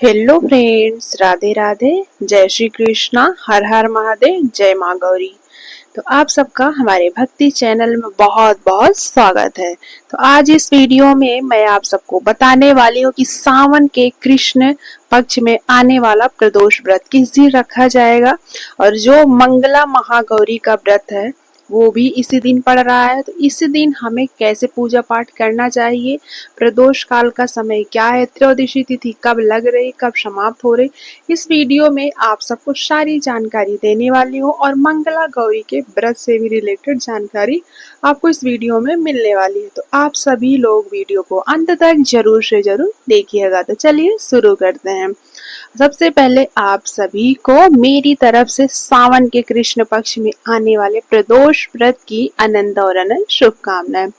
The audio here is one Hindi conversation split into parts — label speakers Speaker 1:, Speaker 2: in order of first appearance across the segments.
Speaker 1: Hello friends, Radhe Radhe. जय श्री कृष्णा, हर हर महादेव, जय माँ गौरी। तो आप सबका हमारे भक्ति चैनल में बहुत बहुत स्वागत है। तो आज इस वीडियो में मैं आप सबको बताने वाली हूँ कि सावन के कृष्ण पक्ष में आने वाला प्रदोष व्रत किस दिन रखा जाएगा, और जो मंगला महागौरी का व्रत है वो भी इसी दिन पड़ रहा है। तो इसी दिन हमें कैसे पूजा पाठ करना चाहिए, प्रदोष काल का समय क्या है, त्रयोदशी तिथि कब लग रही, कब समाप्त हो रही, इस वीडियो में आप सबको सारी जानकारी देने वाली हूँ। और मंगला गौरी के व्रत से भी रिलेटेड जानकारी आपको इस वीडियो में मिलने वाली है। तो आप सभी लोग वीडियो को अंत तक जरूर से जरूर देखिएगा। तो चलिए शुरू करते हैं। सबसे पहले आप सभी को मेरी तरफ से सावन के कृष्ण पक्ष में आने वाले प्रदोष व्रत की अनंत और अनंत शुभकामनाएं।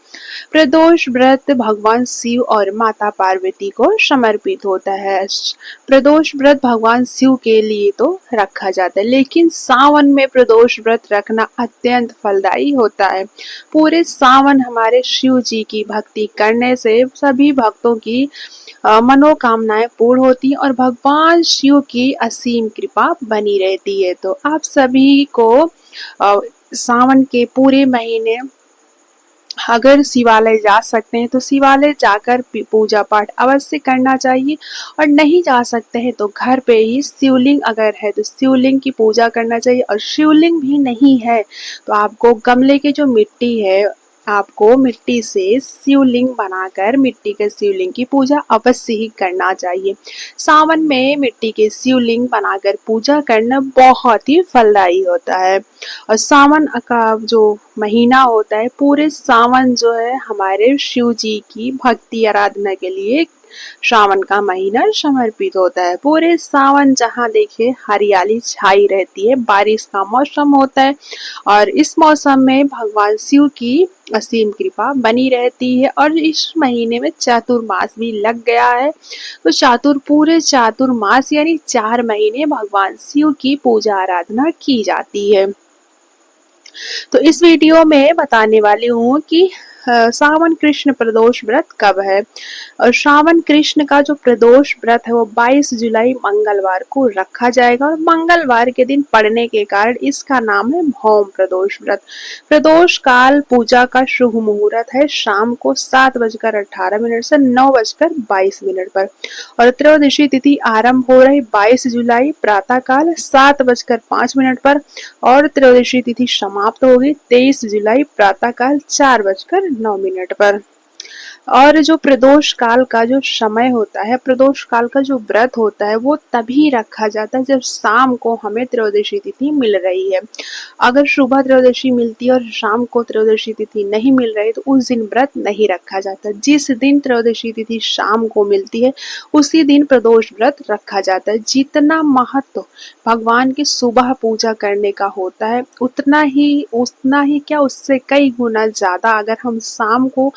Speaker 1: प्रदोष व्रत भगवान शिव और माता पार्वती को समर्पित होता है। प्रदोष व्रत भगवान शिव के लिए तो रखा जाता है, लेकिन सावन में प्रदोष व्रत रखना अत्यंत फलदायी होता है। पूरे सावन हमारे शिव जी की भक्ति करने से सभी भक्तों की मनोकामनाएं पूर्ण होती हैं और भगवान शिव की असीम कृपा बनी रहती है। तो आप सभी को सावन के पूरे महीने अगर शिवालय जा सकते हैं तो शिवालय जाकर पूजा पाठ अवश्य करना चाहिए, और नहीं जा सकते हैं तो घर पे ही शिवलिंग अगर है तो शिवलिंग की पूजा करना चाहिए। और शिवलिंग भी नहीं है तो आपको गमले की जो मिट्टी है, आपको मिट्टी से शिवलिंग बनाकर मिट्टी के शिवलिंग की पूजा अवश्य ही करना चाहिए। सावन में मिट्टी के शिवलिंग बनाकर पूजा करना बहुत ही फलदायी होता है। और सावन का जो महीना होता है, पूरे सावन जो है हमारे शिव जी की भक्ति आराधना के लिए श्रावण का महीना समर्पित होता है। पूरे सावन जहाँ देखिए हरियाली छाई रहती है, बारिश का मौसम होता है, और इस मौसम में भगवान शिव की असीम कृपा बनी रहती है। और इस महीने में चातुर्मास भी लग गया है, तो पूरे चातुर्मास यानी 4 महीने भगवान शिव की पूजा आराधना की जाती है। तो इस वीडियो में बताने वाली हूँ कि सावन कृष्ण प्रदोष व्रत कब है। और श्रावण कृष्ण का जो प्रदोष व्रत है वो 22 जुलाई मंगलवार को रखा जाएगा, और मंगलवार के दिन पड़ने के कारण इसका नाम है भौम प्रदोष व्रत। प्रदोष काल पूजा का शुभ मुहूर्त है शाम को 7:18 से 9:22 पर, और त्रयोदशी तिथि आरंभ हो रही 22 जुलाई प्रातः काल 7:05 पर, और त्रयोदशी तिथि समाप्त होगी 23 जुलाई प्रातः काल 4:09 पर। और जो प्रदोष काल का जो समय होता है, प्रदोष काल का जो व्रत होता है वो तभी रखा जाता है जब शाम को हमें त्रयोदशी तिथि मिल रही है। अगर सुबह त्रयोदशी मिलती है और शाम को त्रयोदशी तिथि नहीं मिल रही तो उस दिन व्रत नहीं रखा जाता। जिस दिन त्रयोदशी तिथि शाम को मिलती है उसी दिन प्रदोष व्रत रखा जाता है। जितना महत्व भगवान की सुबह पूजा करने का होता है उतना ही क्या, उससे कई गुना ज्यादा अगर हम शाम को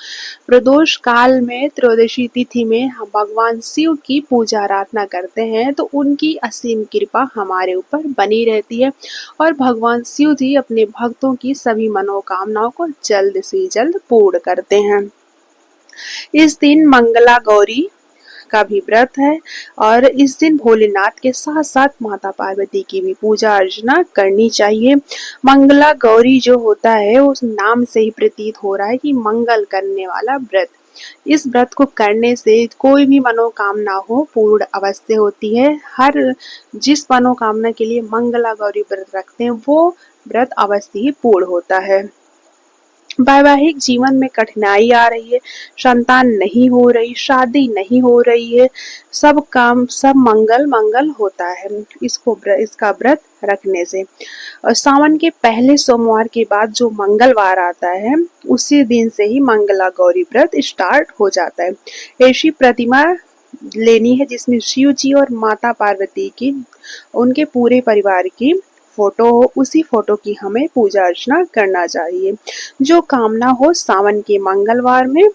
Speaker 1: प्रदोष काल में त्रयोदशी तिथि में हम भगवान शिव की पूजा आराधना करते हैं तो उनकी असीम कृपा हमारे ऊपर बनी रहती है, और भगवान शिव जी अपने भक्तों की सभी मनोकामनाओं को जल्द से जल्द पूर्ण करते हैं। इस दिन मंगला गौरी का भी व्रत है, और इस दिन भोलेनाथ के साथ साथ माता पार्वती की भी पूजा अर्चना करनी चाहिए। मंगला गौरी जो होता है उस नाम से ही प्रतीत हो रहा है कि मंगल करने वाला व्रत। इस व्रत को करने से कोई भी मनोकामना हो पूर्ण अवश्य होती है। हर जिस मनोकामना के लिए मंगला गौरी व्रत रखते हैं वो व्रत अवश्य ही पूर्ण होता है। वैवाहिक जीवन में कठिनाई आ रही है, संतान नहीं हो रही, शादी नहीं हो रही है, सब काम सब मंगल मंगल होता है इसका व्रत रखने से। और सावन के पहले सोमवार के बाद जो मंगलवार आता है उसी दिन से ही मंगला गौरी व्रत स्टार्ट हो जाता है। ऐसी प्रतिमा लेनी है जिसमें शिव जी और माता पार्वती की, उनके पूरे परिवार की फोटो हो, उसी फोटो की हमें पूजा अर्चना करना चाहिए। जो कामना हो सावन के मंगलवार में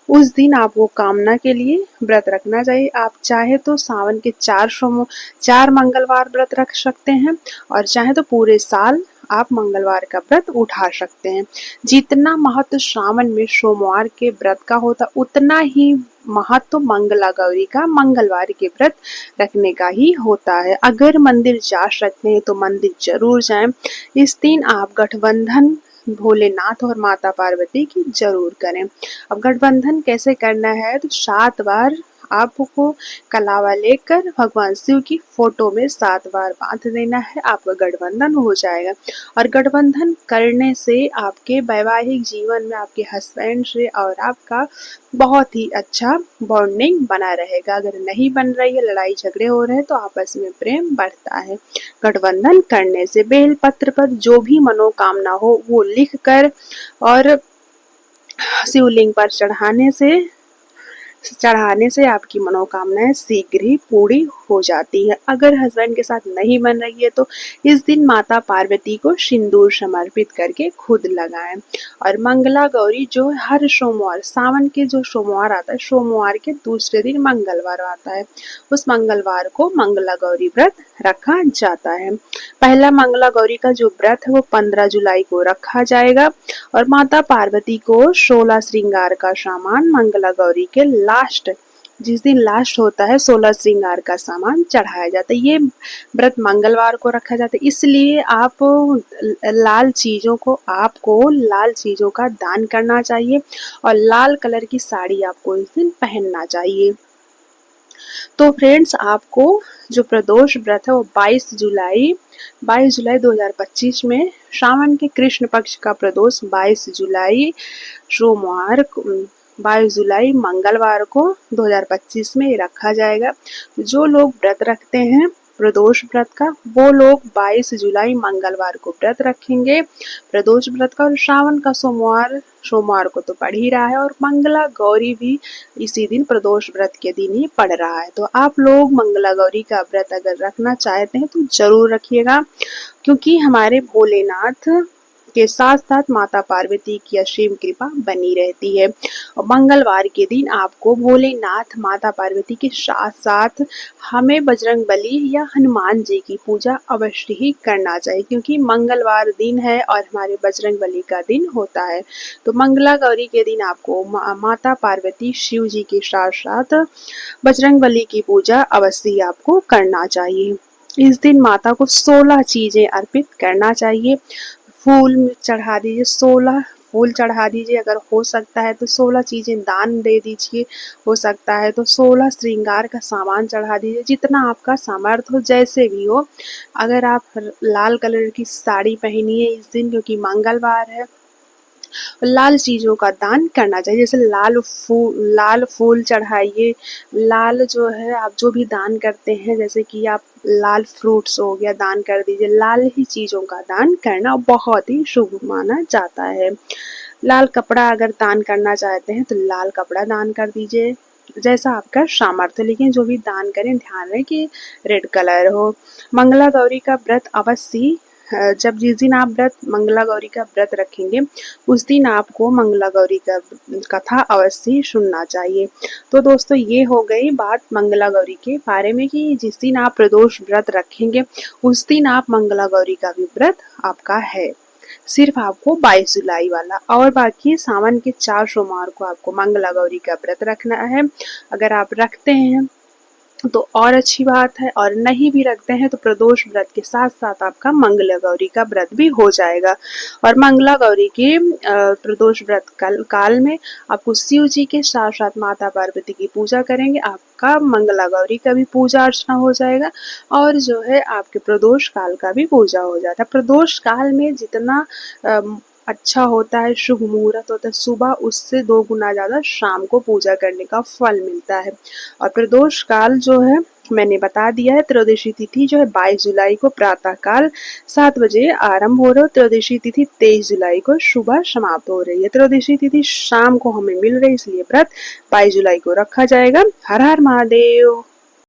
Speaker 1: उस दिन आपको कामना के लिए व्रत रखना चाहिए। आप चाहे तो सावन के 4 मंगलवार व्रत रख सकते हैं, और चाहे तो पूरे साल आप मंगलवार का व्रत उठा सकते हैं। जितना महत्व श्रावण में सोमवार के व्रत का होता उतना ही महत्व मंगला गौरी का मंगलवार के व्रत रखने का ही होता है। अगर मंदिर जा सकते हैं तो मंदिर जरूर जाएं। इस दिन आप गठबंधन भोलेनाथ और माता पार्वती की जरूर करें। अब गठबंधन कैसे करना है, तो 7 बार आपको कलावा लेकर भगवान शिव की फोटो में 7 बार बांध देना है, आपका गठबंधन हो जाएगा। और गठबंधन करने से आपके वैवाहिक जीवन में आपके हस्बैंड से और आपका बहुत ही अच्छा बॉन्डिंग बना रहेगा। अगर नहीं बन रही है, लड़ाई झगड़े हो रहे हैं, तो आपस में प्रेम बढ़ता है। गठबंधन करने से बेलपत्र पर जो भी मनोकामना हो वो लिख कर और शिवलिंग पर चढ़ाने से आपकी मनोकामनाएं शीघ्र ही पूरी हो जाती है। अगर हस्बैंड के साथ नहीं बन रही है तो इस दिन माता पार्वती को सिंदूर समर्पित करके खुद लगाएं। और मंगला गौरी जो हर सोमवार, सावन के जो सोमवार आता है, सोमवार के दूसरे दिन मंगलवार आता है, उस मंगलवार को मंगला गौरी व्रत रखा जाता है। पहला मंगला गौरी का जो व्रत है वो 15 जुलाई को रखा जाएगा। और माता पार्वती को 16 श्रृंगार का सामान मंगला गौरी के लास्ट, जिस दिन लास्ट होता है, 16 श्रृंगार का सामान चढ़ाया जाता है। ये व्रत मंगलवार को रखा जाता है, इसलिए आपको लाल चीजों का दान करना चाहिए और लाल कलर की साड़ी आपको इस दिन पहनना चाहिए। तो फ्रेंड्स, आपको जो प्रदोष व्रत है वो 22 जुलाई 2025 में, श्रावण के कृष्ण पक्ष का प्रदोष 22 जुलाई सोमवार 22 जुलाई मंगलवार को 2025 में रखा जाएगा। जो लोग व्रत रखते हैं प्रदोष व्रत का, वो लोग 22 जुलाई मंगलवार को व्रत रखेंगे प्रदोष व्रत का। और श्रावण का सोमवार को तो पड़ ही रहा है, और मंगला गौरी भी इसी दिन प्रदोष व्रत के दिन ही पड़ रहा है। तो आप लोग मंगला गौरी का व्रत अगर रखना चाहते हैं तो जरूर रखिएगा, क्योंकि हमारे भोलेनाथ के साथ साथ माता पार्वती की असीम कृपा बनी रहती है। और मंगलवार के दिन आपको भोलेनाथ, माता पार्वती के साथ साथ हमें बजरंगबली या हनुमान जी की पूजा अवश्य ही करना चाहिए, क्योंकि मंगलवार दिन है और हमारे बजरंगबली का दिन होता है। तो मंगला गौरी के दिन आपको माता पार्वती, शिव जी के साथ साथ बजरंगबली की पूजा अवश्य आपको करना चाहिए। इस दिन माता को 16 चीजें अर्पित करना चाहिए। फूल चढ़ा दीजिए, 16 फूल चढ़ा दीजिए, अगर हो सकता है तो 16 चीजें दान दे दीजिए, हो सकता है तो 16 श्रृंगार का सामान चढ़ा दीजिए, जितना आपका सामर्थ्य हो, जैसे भी हो। अगर आप लाल कलर की साड़ी पहनिए इस दिन, क्योंकि मंगलवार है। लाल चीजों का दान करना चाहिए, जैसे लाल फूल चढ़ाइए। लाल जो है, आप जो भी दान करते हैं, जैसे कि आप लाल फ्रूट्स हो गया, दान कर दीजिए। लाल ही चीजों का दान करना बहुत ही शुभ माना जाता है। लाल कपड़ा अगर दान करना चाहते हैं तो लाल कपड़ा दान कर दीजिए, जैसा आपका सामर्थ्य। लेकिन जो भी दान करें, ध्यान रहे कि रेड कलर हो। मंगला गौरी का व्रत अवश्य, जिस दिन आप मंगला गौरी का व्रत रखेंगे, उस दिन आपको मंगला गौरी का कथा अवश्य सुनना चाहिए। तो दोस्तों, ये हो गई बात मंगला गौरी के बारे में, कि जिस दिन आप प्रदोष व्रत रखेंगे उस दिन आप मंगला गौरी का भी व्रत आपका है। सिर्फ आपको 22 जुलाई वाला, और बाकी सावन के 4 सोमवार को आपको मंगला गौरी का व्रत रखना है। अगर आप रखते हैं तो और अच्छी बात है, और नहीं भी रखते हैं तो प्रदोष व्रत के साथ साथ आपका मंगला गौरी का व्रत भी हो जाएगा। और मंगला गौरी के प्रदोष व्रत काल में आपको शिव जी के साथ साथ माता पार्वती की पूजा करेंगे, आपका मंगला गौरी का भी पूजा अर्चना हो जाएगा, और जो है आपके प्रदोष काल का भी पूजा हो जाता है। प्रदोष काल में जितना अच्छा होता है, शुभ मुहूर्त होता है सुबह, उससे 2 गुना ज्यादा शाम को पूजा करने का फल मिलता है। और प्रदोष काल जो है मैंने बता दिया है। त्रयोदशी तिथि जो है 22 जुलाई को प्रातः काल 7 बजे आरंभ हो रहा है। त्रयोदशी तिथि 23 जुलाई को सुबह समाप्त हो रही है। त्रयोदशी तिथि शाम को हमें मिल रही है, इसलिए व्रत 22 जुलाई को रखा जाएगा। हर हर महादेव।